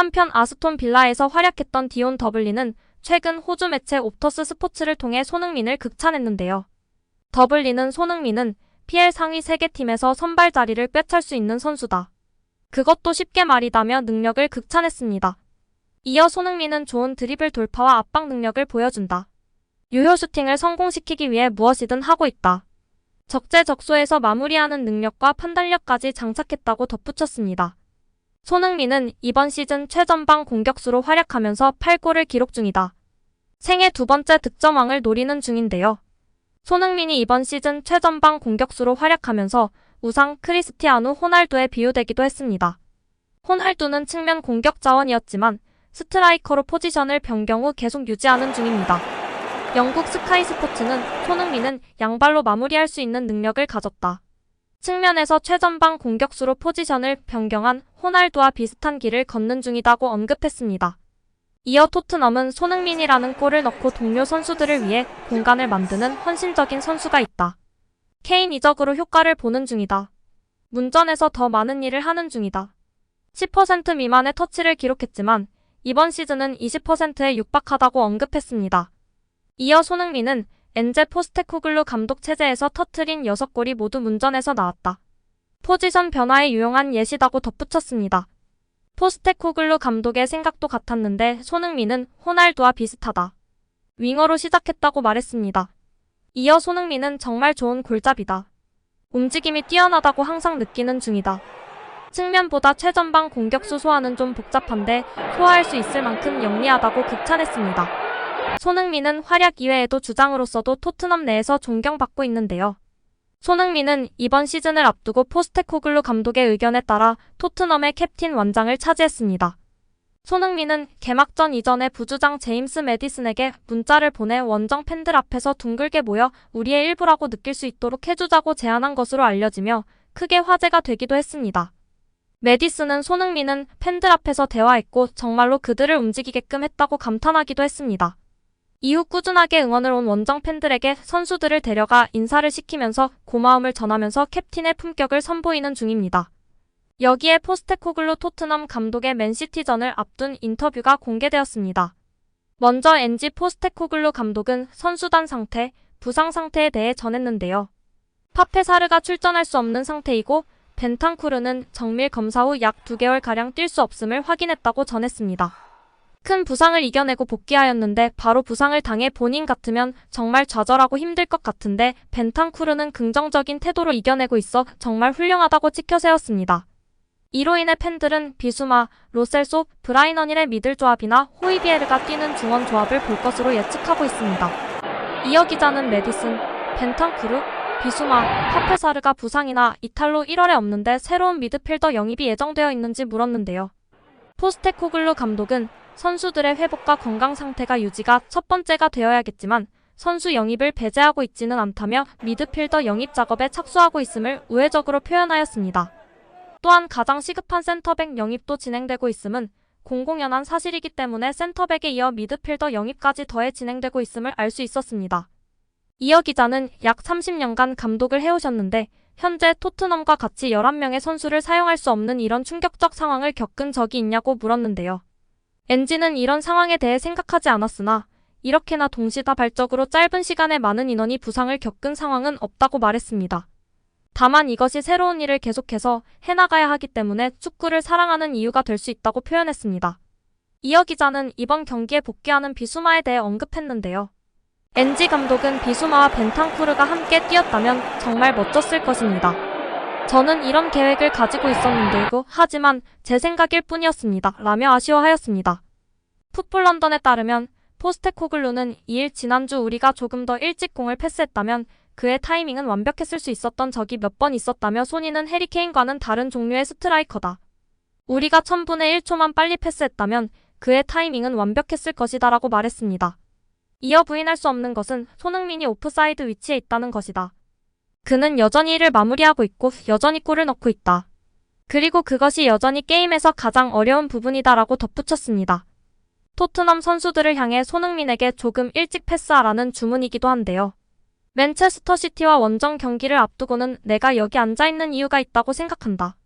한편 아스톤 빌라에서 활약했던 디온 더블리는 최근 호주 매체 옵터스 스포츠를 통해 손흥민을 극찬했는데요. 더블리는 손흥민은 PL 상위 세계팀에서 선발 자리를 꿰찰 수 있는 선수다. 그것도 쉽게 말이다며 능력을 극찬했습니다. 이어 손흥민은 좋은 드리블 돌파와 압박 능력을 보여준다. 유효 슈팅을 성공시키기 위해 무엇이든 하고 있다. 적재적소에서 마무리하는 능력과 판단력까지 장착했다고 덧붙였습니다. 손흥민은 이번 시즌 최전방 공격수로 활약하면서 8골을 기록 중이다. 생애 두 번째 득점왕을 노리는 중인데요. 손흥민이 이번 시즌 최전방 공격수로 활약하면서 우상 크리스티아누 호날두에 비유되기도 했습니다. 호날두는 측면 공격 자원이었지만 스트라이커로 포지션을 변경 후 계속 유지하는 중입니다. 영국 스카이 스포츠는 손흥민은 양발로 마무리할 수 있는 능력을 가졌다. 측면에서 최전방 공격수로 포지션을 변경한 호날두와 비슷한 길을 걷는 중이다고 언급했습니다. 이어 토트넘은 손흥민이라는 골을 넣고 동료 선수들을 위해 공간을 만드는 헌신적인 선수가 있다. 케인 이적으로 효과를 보는 중이다. 문전에서 더 많은 일을 하는 중이다. 10% 미만의 터치를 기록했지만 이번 시즌은 20%에 육박하다고 언급했습니다. 이어 손흥민은 엔제 포스테코글루 감독 체제에서 터트린 6골이 모두 문전에서 나왔다. 포지션 변화에 유용한 예시다고 덧붙였습니다. 포스테코글루 감독의 생각도 같았는데 손흥민은 호날두와 비슷하다. 윙어로 시작했다고 말했습니다. 이어 손흥민은 정말 좋은 골잡이다. 움직임이 뛰어나다고 항상 느끼는 중이다. 측면보다 최전방 공격수 소화는 좀 복잡한데 소화할 수 있을 만큼 영리하다고 극찬했습니다. 손흥민은 활약 이외에도 주장으로서도 토트넘 내에서 존경받고 있는데요. 손흥민은 이번 시즌을 앞두고 포스테코글루 감독의 의견에 따라 토트넘의 캡틴 완장을 차지했습니다. 손흥민은 개막전 이전에 부주장 제임스 매디슨에게 문자를 보내 원정 팬들 앞에서 둥글게 모여 우리의 일부라고 느낄 수 있도록 해주자고 제안한 것으로 알려지며 크게 화제가 되기도 했습니다. 매디슨은 손흥민은 팬들 앞에서 대화했고 정말로 그들을 움직이게끔 했다고 감탄하기도 했습니다. 이후 꾸준하게 응원을 온 원정 팬들에게 선수들을 데려가 인사를 시키면서 고마움을 전하면서 캡틴의 품격을 선보이는 중입니다. 여기에 포스테코글루 토트넘 감독의 맨시티전을 앞둔 인터뷰가 공개되었습니다. 먼저 엔지 포스테코글루 감독은 선수단 상태, 부상 상태에 대해 전했는데요. 파페사르가 출전할 수 없는 상태이고 벤탄쿠르는 정밀 검사 후 약 2개월가량 뛸 수 없음을 확인했다고 전했습니다. 큰 부상을 이겨내고 복귀하였는데 바로 부상을 당해 본인 같으면 정말 좌절하고 힘들 것 같은데 벤탄쿠르는 긍정적인 태도로 이겨내고 있어 정말 훌륭하다고 치켜세웠습니다. 이로 인해 팬들은 비수마, 로셀소, 브라이너닐의 미들 조합이나 호이비에르가 뛰는 중원 조합을 볼 것으로 예측하고 있습니다. 이어 기자는 매디슨, 벤탄쿠르, 비수마, 파페사르가 부상이나 이탈로 1월에 없는데 새로운 미드필더 영입이 예정되어 있는지 물었는데요. 포스테코글루 감독은 선수들의 회복과 건강 상태가 유지가 첫 번째가 되어야겠지만 선수 영입을 배제하고 있지는 않다며 미드필더 영입 작업에 착수하고 있음을 우회적으로 표현하였습니다. 또한 가장 시급한 센터백 영입도 진행되고 있음은 공공연한 사실이기 때문에 센터백에 이어 미드필더 영입까지 더해 진행되고 있음을 알 수 있었습니다. 이어 기자는 약 30년간 감독을 해오셨는데 현재 토트넘과 같이 11명의 선수를 사용할 수 없는 이런 충격적 상황을 겪은 적이 있냐고 물었는데요. 엔지는 이런 상황에 대해 생각하지 않았으나 이렇게나 동시다발적으로 짧은 시간에 많은 인원이 부상을 겪은 상황은 없다고 말했습니다. 다만 이것이 새로운 일을 계속해서 해나가야 하기 때문에 축구를 사랑하는 이유가 될 수 있다고 표현했습니다. 이어 기자는 이번 경기에 복귀하는 비수마에 대해 언급했는데요. 엔지 감독은 비수마와 벤탄쿠르가 함께 뛰었다면 정말 멋졌을 것입니다. 저는 이런 계획을 가지고 있었는데요. 하지만 제 생각일 뿐이었습니다. 라며 아쉬워하였습니다. 풋볼 런던에 따르면 포스테코글루는 2일 지난주 우리가 조금 더 일찍 공을 패스했다면 그의 타이밍은 완벽했을 수 있었던 적이 몇 번 있었다며 소니는 해리케인과는 다른 종류의 스트라이커다. 우리가 1000분의 1초만 빨리 패스했다면 그의 타이밍은 완벽했을 것이다 라고 말했습니다. 이어 부인할 수 없는 것은 손흥민이 오프사이드 위치에 있다는 것이다. 그는 여전히 이를 마무리하고 있고 여전히 골을 넣고 있다. 그리고 그것이 여전히 게임에서 가장 어려운 부분이다라고 덧붙였습니다. 토트넘 선수들을 향해 손흥민에게 조금 일찍 패스하라는 주문이기도 한데요. 맨체스터 시티와 원정 경기를 앞두고는 내가 여기 앉아있는 이유가 있다고 생각한다.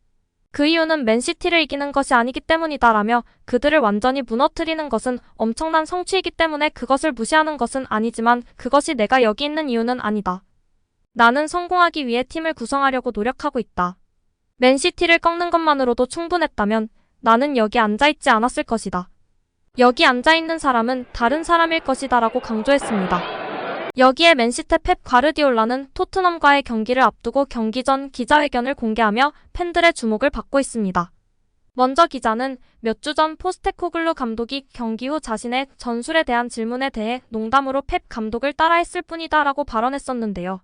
그 이유는 맨시티를 이기는 것이 아니기 때문이다라며 그들을 완전히 무너뜨리는 것은 엄청난 성취이기 때문에 그것을 무시하는 것은 아니지만 그것이 내가 여기 있는 이유는 아니다. 나는 성공하기 위해 팀을 구성하려고 노력하고 있다. 맨시티를 꺾는 것만으로도 충분했다면 나는 여기 앉아있지 않았을 것이다. 여기 앉아있는 사람은 다른 사람일 것이다 라고 강조했습니다. 여기에 맨시티 펩 과르디올라는 토트넘과의 경기를 앞두고 경기 전 기자회견을 공개하며 팬들의 주목을 받고 있습니다. 먼저 기자는 몇 주 전 포스테코글루 감독이 경기 후 자신의 전술에 대한 질문에 대해 농담으로 펩 감독을 따라했을 뿐이다 라고 발언했었는데요.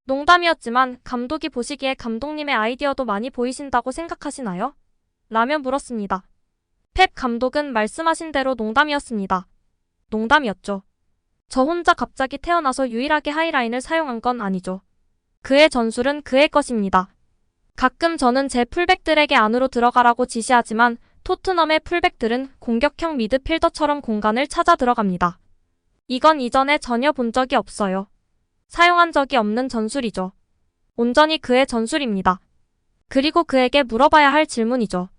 농담이었지만 감독이 보시기에 감독님의 아이디어도 많이 보이신다고 생각하시나요? 라며 물었습니다. 펩 감독은 말씀하신 대로 농담이었습니다. 농담이었죠. 저 혼자 갑자기 태어나서 유일하게 하이라인을 사용한 건 아니죠. 그의 전술은 그의 것입니다. 가끔 저는 제 풀백들에게 안으로 들어가라고 지시하지만 토트넘의 풀백들은 공격형 미드필더처럼 공간을 찾아 들어갑니다. 이건 이전에 전혀 본 적이 없어요. 사용한 적이 없는 전술이죠. 온전히 그의 전술입니다. 그리고 그에게 물어봐야 할 질문이죠.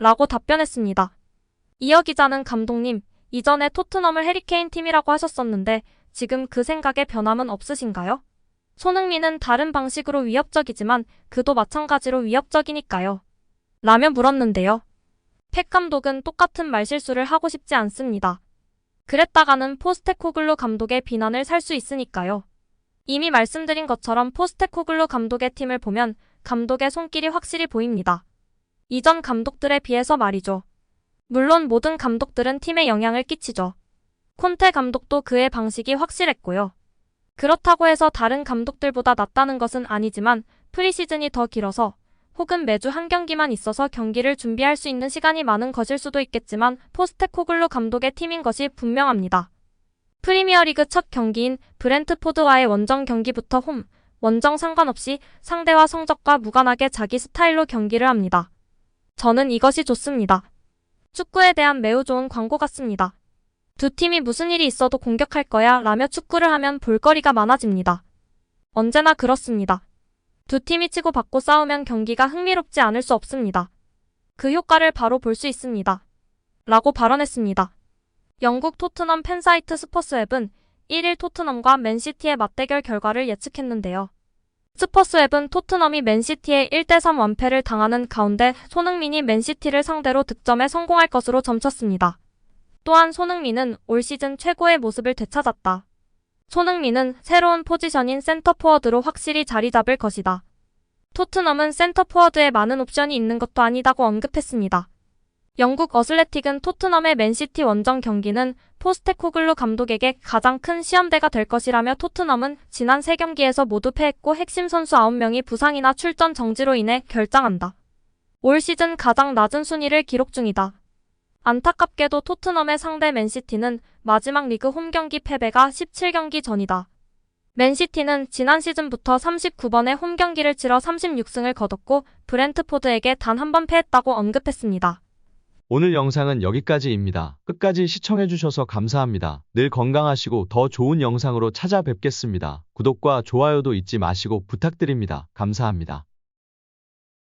라고 답변했습니다. 이어 기자는 감독님, 이전에 토트넘을 해리케인 팀이라고 하셨었는데 지금 그 생각에 변함은 없으신가요? 손흥민은 다른 방식으로 위협적이지만 그도 마찬가지로 위협적이니까요. 라며 물었는데요. 펩 감독은 똑같은 말실수를 하고 싶지 않습니다. 그랬다가는 포스테코글루 감독의 비난을 살 수 있으니까요. 이미 말씀드린 것처럼 포스테코글루 감독의 팀을 보면 감독의 손길이 확실히 보입니다. 이전 감독들에 비해서 말이죠. 물론 모든 감독들은 팀에 영향을 끼치죠. 콘테 감독도 그의 방식이 확실했고요. 그렇다고 해서 다른 감독들보다 낫다는 것은 아니지만 프리시즌이 더 길어서 혹은 매주 한 경기만 있어서 경기를 준비할 수 있는 시간이 많은 것일 수도 있겠지만 포스테코글루 감독의 팀인 것이 분명합니다. 프리미어리그 첫 경기인 브렌트포드와의 원정 경기부터 홈, 원정 상관없이 상대와 성적과 무관하게 자기 스타일로 경기를 합니다. 저는 이것이 좋습니다. 축구에 대한 매우 좋은 광고 같습니다. 두 팀이 무슨 일이 있어도 공격할 거야 라며 축구를 하면 볼거리가 많아집니다. 언제나 그렇습니다. 두 팀이 치고받고 싸우면 경기가 흥미롭지 않을 수 없습니다. 그 효과를 바로 볼 수 있습니다. 라고 발언했습니다. 영국 토트넘 팬사이트 스퍼스웹은 1일 토트넘과 맨시티의 맞대결 결과를 예측했는데요. 스퍼스웹은 토트넘이 맨시티의 1대3 완패를 당하는 가운데 손흥민이 맨시티를 상대로 득점에 성공할 것으로 점쳤습니다. 또한 손흥민은 올 시즌 최고의 모습을 되찾았다. 손흥민은 새로운 포지션인 센터포워드로 확실히 자리 잡을 것이다. 토트넘은 센터포워드에 많은 옵션이 있는 것도 아니다고 언급했습니다. 영국 어슬레틱은 토트넘의 맨시티 원정 경기는 포스테코글루 감독에게 가장 큰 시험대가 될 것이라며 토트넘은 지난 3경기에서 모두 패했고 핵심 선수 9명이 부상이나 출전 정지로 인해 결장한다. 올 시즌 가장 낮은 순위를 기록 중이다. 안타깝게도 토트넘의 상대 맨시티는 마지막 리그 홈 경기 패배가 17경기 전이다. 맨시티는 지난 시즌부터 39번의 홈 경기를 치러 36승을 거뒀고 브렌트포드에게 단 한 번 패했다고 언급했습니다. 오늘 영상은 여기까지입니다. 끝까지 시청해주셔서 감사합니다. 늘 건강하시고 더 좋은 영상으로 찾아뵙겠습니다. 구독과 좋아요도 잊지 마시고 부탁드립니다. 감사합니다.